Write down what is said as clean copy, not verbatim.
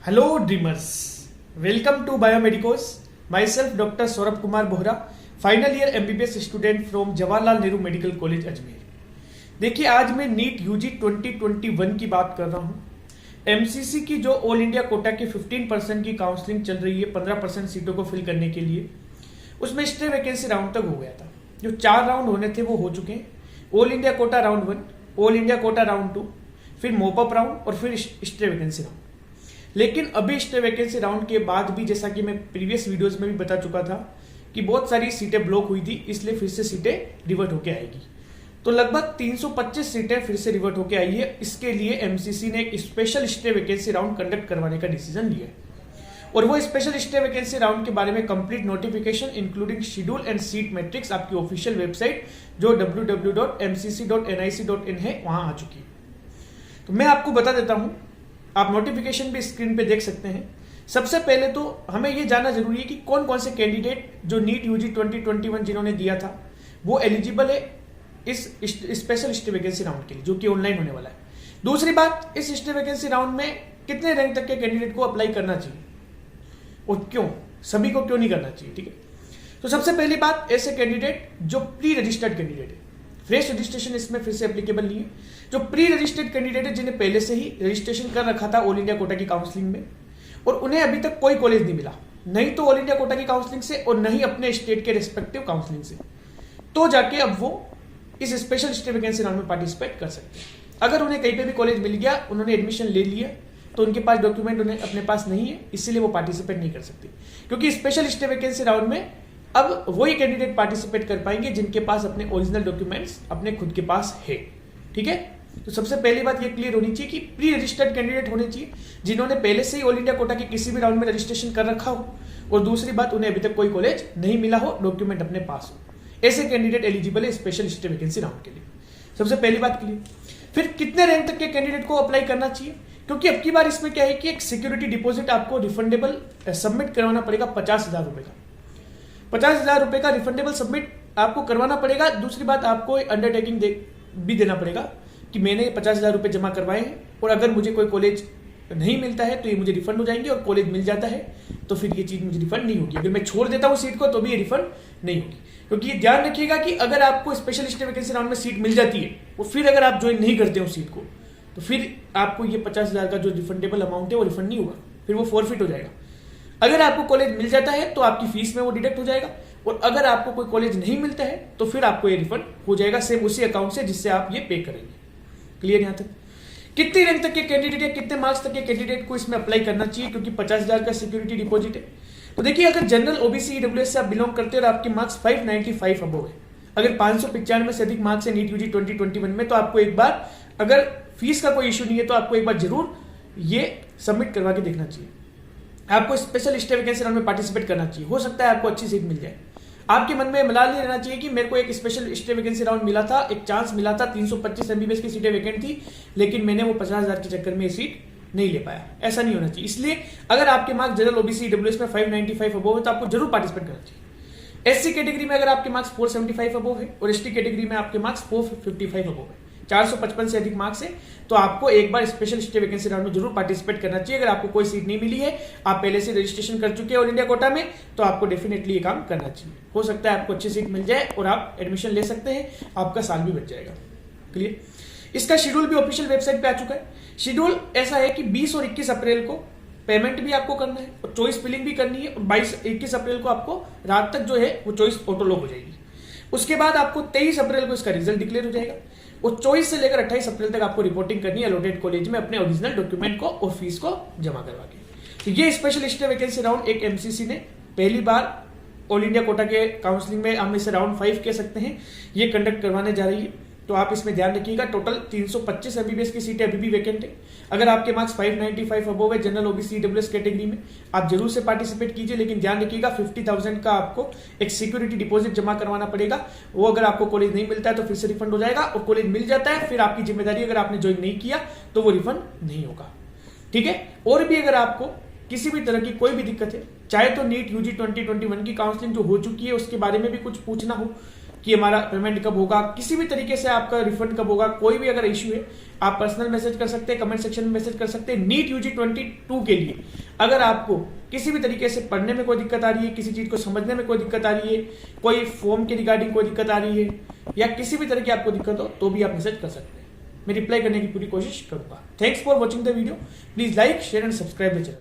Hello dreamers, welcome to Biomedicos. Myself Dr. Saurabh Kumar Bohra, final year MBBS student from Jawaharlal Nehru medical college Ajmer. देखिए आज मैं NEET UG 2021 की बात कर रहा हूँ। एमसीसी की जो ऑल इंडिया कोटा की 15% की काउंसलिंग चल रही है 15% सीटों को फिल करने के लिए, उसमें स्टे वैकेंसी राउंड तक हो गया था। जो 4 राउंड होने थे वो हो चुके हैं। All India quota round 1, all India quota round 2, फिर मोपअप राउंड और फिर स्टे वैकेंसी राउंड। लेकिन अभी स्टे वैकेंसी राउंड के बाद भी, जैसा कि मैं प्रीवियस वीडियोस में भी बता चुका था कि बहुत सारी सीटें ब्लॉक हुई थी, इसलिए फिर से सीटें रिवर्ट होके आएगी। तो लगभग 325 सीटें फिर से रिवर्ट होके आई है। इसके लिए एमसीसी ने एक special stay vacancy round conduct करवाने का डिसीजन लिया है। और वो स्पेशल स्टे वैकेंसी राउंड के बारे में complete notification including schedule and seat matrix आपकी ऑफिशियल वेबसाइट जो www.mcc.nic.in है वहां आ चुकी है। तो मैं आपको बता देता हूं, आप नोटिफिकेशन भी स्क्रीन पे देख सकते हैं। सबसे पहले तो हमें यह जानना जरूरी है कि कौन कौन से कैंडिडेट जो नीट यूजी 2021 जिन्होंने दिया था वो एलिजिबल है इस स्पेशल स्टे वैकेंसी राउंड के लिए, जो कि ऑनलाइन होने वाला है। दूसरी बात, इस स्टे वैकेंसी राउंड में कितने रैंक तक के कैंडिडेट को अप्लाई करना चाहिए और क्यों, सभी को क्यों नहीं करना चाहिए, ठीक है। तो सबसे पहली बात, ऐसे कैंडिडेट जो प्री रजिस्टर्ड कैंडिडेट है, फ्रेश रजिस्ट्रेशन इसमें फिर से एप्लीकेबल नहीं है। जो प्री रजिस्टर्ड कैंडिडेट है जिन्हें पहले से ही रजिस्ट्रेशन कर रखा था ऑल इंडिया कोटा की काउंसलिंग में और उन्हें अभी तक कोई कॉलेज नहीं मिला, नहीं तो ऑल इंडिया कोटा की काउंसलिंग से और नहीं अपने स्टेट के रिस्पेक्टिव काउंसलिंग से, तो जाके अब वो इस स्पेशल स्टे वैकेंसी राउंड में पार्टिसिपेट कर सकते हैं। अगर उन्हें कहीं पे भी कॉलेज मिल गया, उन्होंने एडमिशन ले लिया, तो उनके पास डॉक्यूमेंट उन्हें अपने पास नहीं है, इसीलिए वो पार्टिसिपेट नहीं कर सकते। क्योंकि स्पेशल स्टे वैकेंसी राउंड में अब वही कैंडिडेट पार्टिसिपेट कर पाएंगे जिनके पास अपने ओरिजिनल डॉक्यूमेंट्स अपने खुद के पास है, ठीक है। तो सबसे पहली बात ये क्लियर होनी चाहिए कि प्री रजिस्टर्ड कैंडिडेट होने चाहिए जिन्होंने पहले से ही ऑल इंडिया कोटा के किसी भी राउंड में रजिस्ट्रेशन कर रखा हो, और दूसरी बात, उन्हें अभी तक कोई कॉलेज नहीं मिला हो, डॉक्यूमेंट अपने पास हो। ऐसे कैंडिडेट एलिजिबल है स्पेशल स्टे वैकेंसी राउंड के लिए। सबसे पहली बात क्लियर। फिर कितने रैंक तक के कैंडिडेट को अप्लाई करना चाहिए, क्योंकि अब की बार इसमें क्या है कि एक सिक्योरिटी डिपॉजिट आपको रिफंडेबल सबमिट करवाना पड़ेगा 50,000 रुपए का। 50,000 रुपए का रिफंडेबल सबमिट आपको करवाना पड़ेगा। दूसरी बात, आपको अंडरटेकिंग भी देना पड़ेगा कि मैंने 50,000 रुपए जमा करवाए हैं और अगर मुझे कोई कॉलेज नहीं मिलता है तो ये मुझे रिफंड हो जाएंगे, और कॉलेज मिल जाता है तो फिर ये चीज मुझे रिफंड नहीं होगी। अगर मैं छोड़ देता हूँ सीट को तो भी ये रिफंड नहीं होगी। क्योंकि ये ध्यान रखिएगा कि अगर आपको स्पेशल स्टे वैकेंसी राउंड में सीट मिल जाती है और फिर अगर आप ज्वाइन नहीं करते हो सीट को, तो फिर आपको ये 50,000 का जो रिफंडेबल अमाउंट है वो रिफंड नहीं होगा, फिर वो फॉरफिट हो जाएगा। अगर आपको कॉलेज मिल जाता है तो आपकी फीस में वो डिडक्ट हो जाएगा, और अगर आपको कोई कॉलेज नहीं मिलता है तो फिर आपको ये रिफंड हो जाएगा सेम उसी अकाउंट से जिससे आप ये पे करेंगे। क्लियर यहां तक। कितनी रैंक तक के कैंडिडेट या कितने मार्क्स तक के कैंडिडेट को इसमें अप्लाई करना चाहिए, क्योंकि 50,000 का सिक्योरिटी डिपॉजिट है। तो देखिए, अगर जनरल ओबीसी ईडब्ल्यूएस से आप बिलोंग करते हैं और आपके मार्क्स 595 अबव है, अगर 595 से अधिक मार्क्स है नीट यूजी 2021 में, तो आपको एक बार, अगर फीस का कोई इशू नहीं है तो आपको एक बार जरूर ये सबमिट करवा के देखना चाहिए। आपको स्पेशल स्टे वैकेंसी राउंड में पार्टिसिपेट करना चाहिए। हो सकता है आपको अच्छी सीट मिल जाए। आपके मन में मलाल नहीं रहना चाहिए कि मेरे को एक स्पेशल स्टे वैकेंसी राउंड मिला था, एक चांस मिला था, 325 एमबीबीएस की सीटें वैकेंट थी, लेकिन मैंने वो 50,000 के चक्कर में ये सीट नहीं ले पाया। ऐसा नहीं होना चाहिए। इसलिए अगर आपके मार्क्स जनरल ओबीसी ईडब्ल्यूएस में 595 अबव है तो आपको जरूर पार्टिसिपेट करना चाहिए। एससी कैटेगरी में अगर आपके मार्क्स 475 अबव है और एसटी कैटेगरी में आपके मार्क्स 455 अबव है, 455 से अधिक मार्क्स है, तो आपको एक बार स्पेशल स्टे वैकेंसी राउंड में जरूर पार्टिसिपेट करना चाहिए। अगर आपको कोई सीट नहीं मिली है, आप पहले से रजिस्ट्रेशन कर चुके हैं ऑल इंडिया कोटा में, तो आपको डेफिनेटली ये काम करना चाहिए। हो सकता है आपको अच्छी सीट मिल जाए और आप एडमिशन ले सकते हैं, आपका साल भी बच जाएगा। क्लियर। इसका शेड्यूल भी ऑफिशियल वेबसाइट पे आ चुका है। शेड्यूल ऐसा है कि 20 और 21 अप्रैल को पेमेंट भी आपको करना है और चॉइस फिलिंग भी करनी है, और 21 अप्रैल को आपको रात तक जो है वो चॉइस ऑटो लॉक हो जाएगी। उसके बाद आपको 23 अप्रैल को इसका रिजल्ट डिक्लेयर हो जाएगा, और 24 से लेकर 28 अप्रैल तक आपको रिपोर्टिंग करनी है अलॉटेड कॉलेज में अपने ओरिजिनल डॉक्यूमेंट को और फीस को जमा करवा के। तो ये स्पेशल स्टे वैकेंसी राउंड एक एमसीसी ने पहली बार ऑल इंडिया कोटा के काउंसलिंग में, हम इसे राउंड 5 कह सकते हैं, ये कंडक्ट करवाने जा रही है। तो आप इसमें ध्यान रखिएगा, टोटल 325 एमबीबीएस की सीटें अभी भी वैकेंट है। अगर आपके मार्क्स 595 अबव है जनरल ओबीसी ईडब्ल्यूएस कैटेगरी में, आप जरूर से पार्टिसिपेट कीजिए, लेकिन ध्यान रखिएगा 50,000 का आपको एक सिक्योरिटी डिपॉजिट जमा करवाना पड़ेगा। वो अगर आपको कॉलेज नहीं मिलता है तो फिर से रिफंड हो जाएगा, और कॉलेज मिल जाता है फिर आपकी जिम्मेदारी, अगर आपने ज्वाइन नहीं किया तो वो रिफंड नहीं होगा, ठीक है। और भी अगर आपको किसी भी तरह की कोई भी दिक्कत है, चाहे तो नीट यूजी 2021 की काउंसलिंग जो हो चुकी है उसके बारे में भी कुछ पूछना हो, कि हमारा पेमेंट कब होगा, किसी भी तरीके से आपका रिफंड कब होगा, कोई भी अगर इश्यू है आप पर्सनल मैसेज कर सकते हैं, कमेंट सेक्शन में मैसेज कर सकते हैं। नीट यूजी 22 के लिए अगर आपको किसी भी तरीके से पढ़ने में कोई दिक्कत आ रही है, किसी चीज को समझने में कोई दिक्कत आ रही है, कोई फॉर्म के रिगार्डिंग कोई दिक्कत आ रही है, या किसी भी तरह की आपको दिक्कत हो तो भी आप मैसेज कर सकते हैं। मैं रिप्लाई करने की पूरी कोशिश करूंगा। Thanks for watching the video. Please like, share and subscribe the channel.